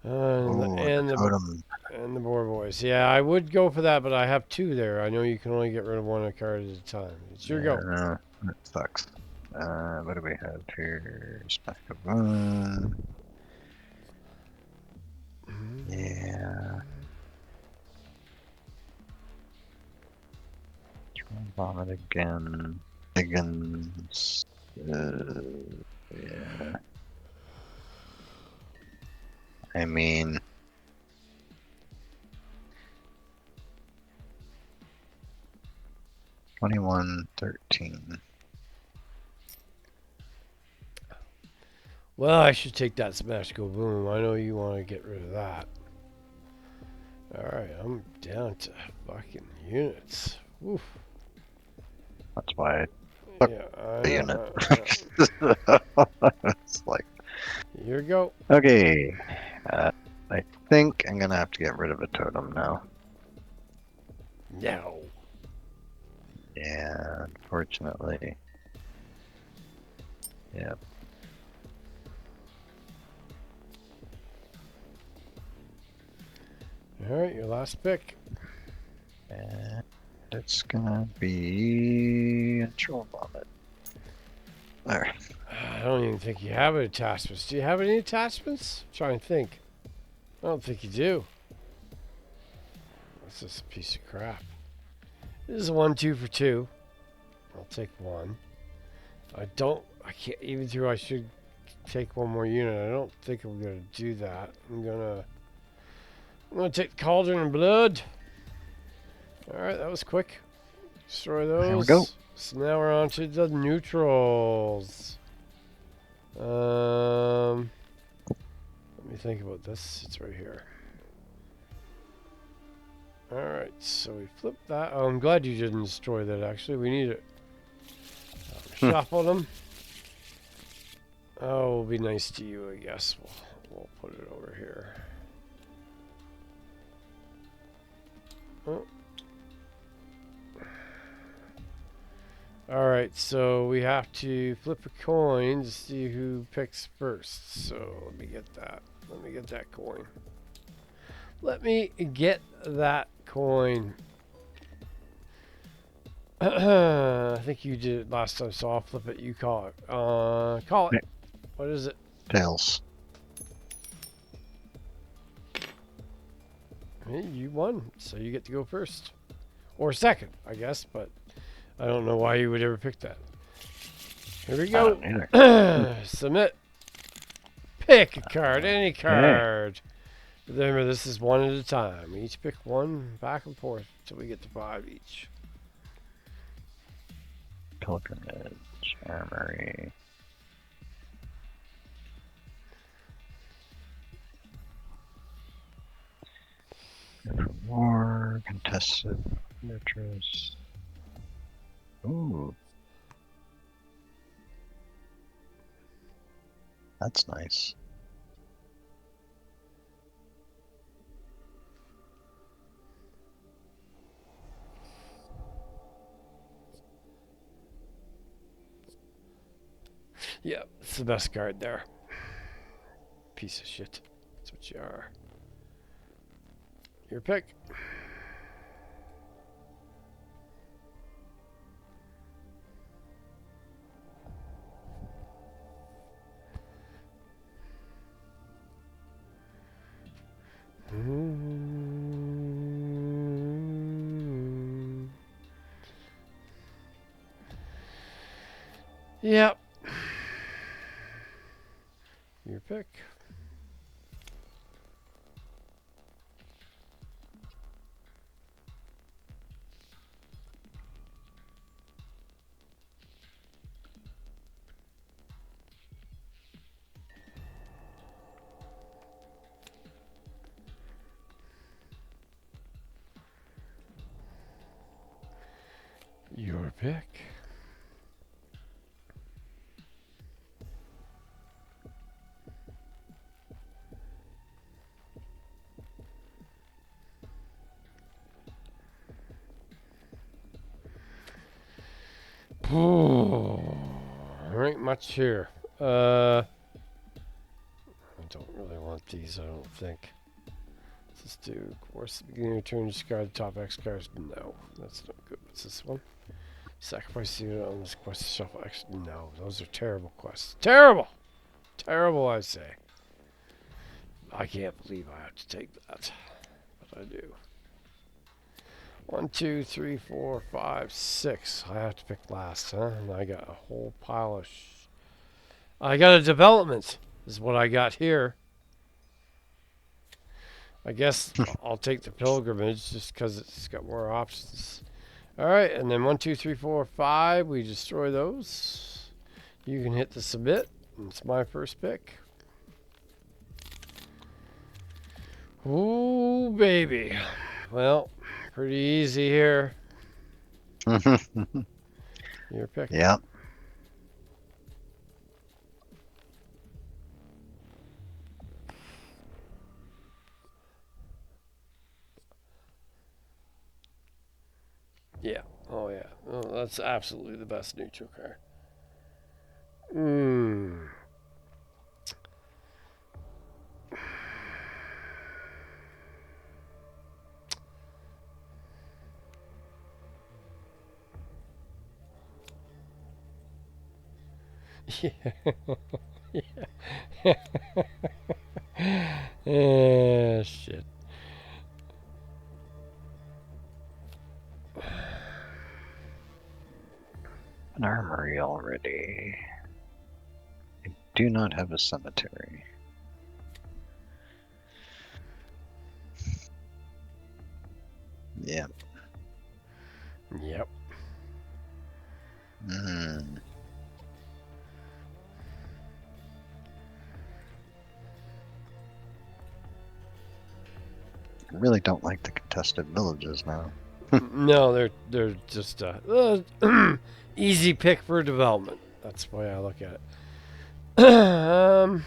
And the boar boys. Yeah, I would go for that, but I have 2 there. I know you can only get rid of 1 card at a time. It's your go. That sucks. What do we have here? Stack of 1. Yeah. Vomit again. Higgins. Yeah. I mean, $21.13. Well, I should take that smash go boom. I know you want to get rid of that. Alright, I'm down to fucking units. Oof. That's why I took the unit. It's like... Here we go. Okay. I think I'm going to have to get rid of a totem now. No. Yeah, unfortunately. Yep. Alright, your last pick. And it's gonna be a troll vomit. There. I don't even think you have any attachments. Do you have any attachments? I'm trying to think. I don't think you do. That's just a piece of crap. This is a 1-2 for 2. I'll take 1. I can't, even though I should take 1 more unit, I don't think I'm going to do that. I'm going to take the Cauldron and Blood. Alright, that was quick. Destroy those. There we go. So now we're on to the neutrals. Let me think about this. It's right here. Alright, so we flip that. Oh, I'm glad you didn't destroy that, actually. We need it. Shuffle them. Oh, we'll be nice to you, I guess. We'll put it over here. Oh. Alright, so we have to flip a coin to see who picks first. So let me get that. Let me get that coin. Let me get that coin. I think you did it last time, so I'll flip it. You call it. Call it. What is it? Tails. Hey, you won, so you get to go first. Or second, I guess, but I don't know why you would ever pick that. Here we go. Submit. Pick a card, any card. Remember, this is one at a time. Each pick one back and forth until we get to 5 each. Pilgrimage, armory. War, contested, fortress. Ooh. That's nice. Yeah, it's the best card there. Piece of shit. That's what you are. Your pick. Yep. Your pick. Your pick. There ain't much here. I don't really want these, I don't think. Let's do, of course, the beginning of your turn, discard the top X cards. No, that's not good. What's this one? Sacrifice the unit on this quest to shuffle X. No, those are terrible quests. Terrible! Terrible, I say. I can't believe I have to take that. But I do. 1, 2, 3, 4, 5, 6. I have to pick last, huh? And I got a whole pile of I got a development, is what I got here. I guess I'll take the pilgrimage just because it's got more options. Alright, and then 1, 2, 3, 4, 5. We destroy those. You can hit the submit. It's my first pick. Ooh, baby. Well, pretty easy here. Your pick. Yep. Yeah. Oh, yeah. Oh, that's absolutely the best neutral card. Mmm. Yeah. Yeah. Shit. An armory already. I do not have a cemetery. Yep. Yep. Mm. I really don't like the contested villages now. No, they're just easy pick for development. That's the way I look at it. I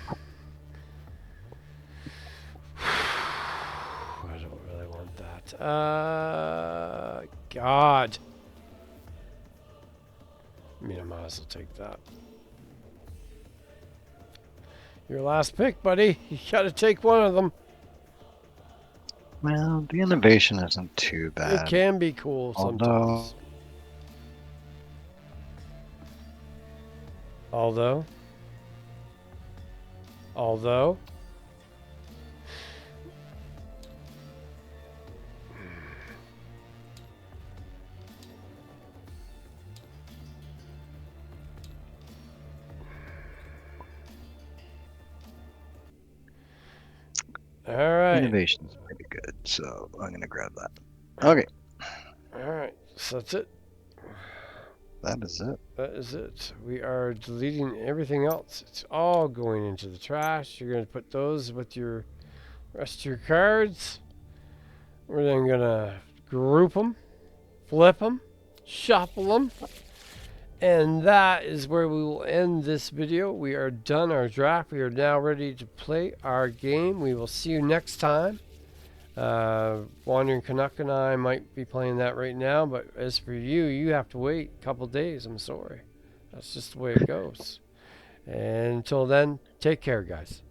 don't really want that. God. I mean, I might as well take that. Your last pick, buddy. You gotta take one of them. Well, the innovation isn't too bad. It can be cool sometimes. Although. All right. Innovation's pretty good, so I'm gonna grab that. Okay. All right. So that's it. That is it. That is it. We are deleting everything else. It's all going into the trash. You're going to put those with your rest of your cards. We're then going to group them, flip them, shuffle them. And that is where we will end this video. We are done our draft. We are now ready to play our game. We will see you next time. Wandering Canuck and I might be playing that right now, but as for you, you have to wait a couple days. I'm sorry. That's just the way it goes. And until then, take care, guys.